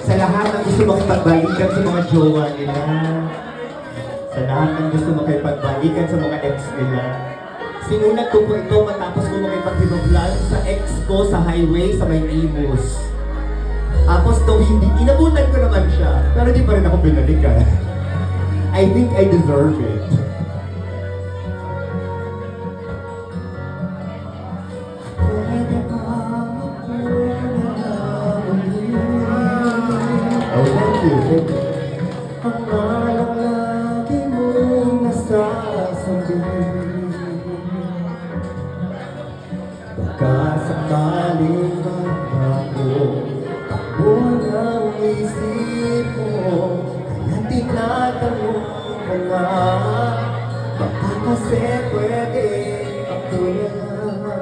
Sa lahat ng gusto makipagbalikan sa mga jowa nila. Sa lahat ng gusto makipagbalikan sa mga ex nila. Sinulat ko po ito matapos ko makipaghinublan sa ex ko sa highway sa may Imus. Tapos daw hindi, inabutan ko naman siya. Pero di pa rin ako binalikan. I think I deserve it. Oh, thank you. Ang malang lagi mong nasasabi. Baka sakaling magbago ako ng isip mo. Kaya tinatanong ko nga, baka kasi pwede ako na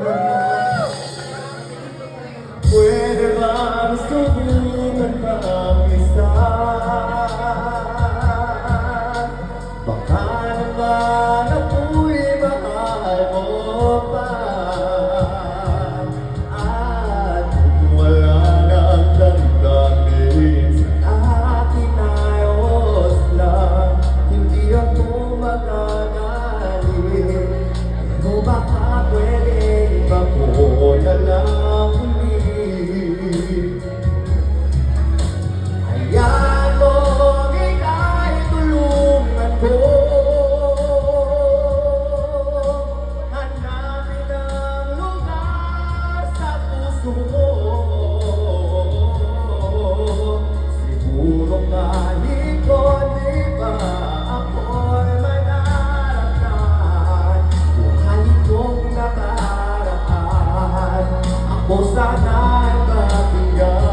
lang. Pwede ba subukan pa ang isa? Baka naman ako'y mahal mo pa. At kung wala nang damdamin sa akin ayos lang, hindi ako magagalit. Pero baka pwede ba ko na lang ulit? Hayaan mo ika'y tulungan ko. Hanapin ang lugar sa puso mo. Siguro kahit ko di ba ako'y manaraptan. Buhayin kong nakaraan, ako sana'y mabigyan.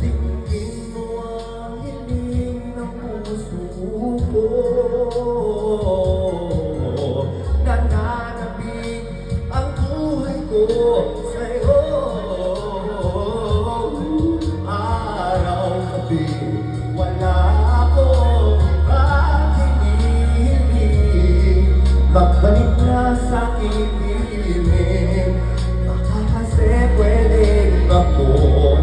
Tingin mo ang hiling ng puso ko, nananabik ang buhay ko sa'yo. Araw-gabi wala akong ibang hinihiling, magbalik na sa'king piling. Baka kasi pwede ako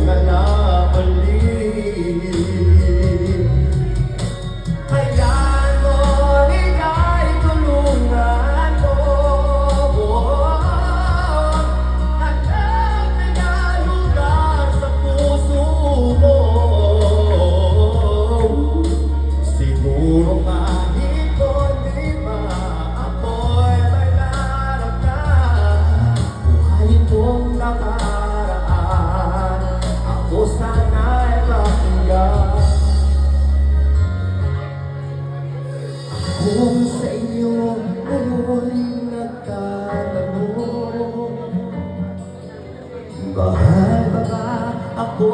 na lang ulit. Hayaan mo ika'y tulungan ko. Hanapin ang lugar sa puso mo. Siguro kahit ko di ba ako'y may naragyan. Buhayin kong nakaraan, ako sana'y pakinggan. Kung sa inyo ngayon nagtatanong, mahal ba ba ako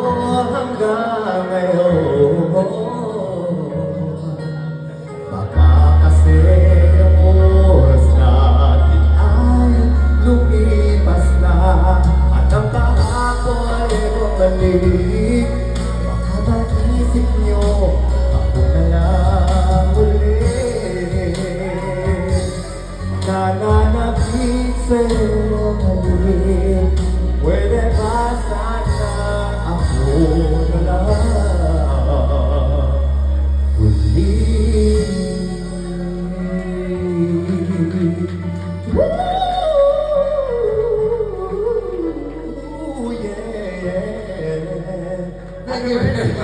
hanggang ngayon? Baka kasi ang oras natin ay lumipas na, at ang kahapon ay bumalik. Baka mag-isip nyo ako na lang ulit. Nananabik sa'yo muli. Pwede ba sana ako na lang ulit? Woo! Yeah, yeah.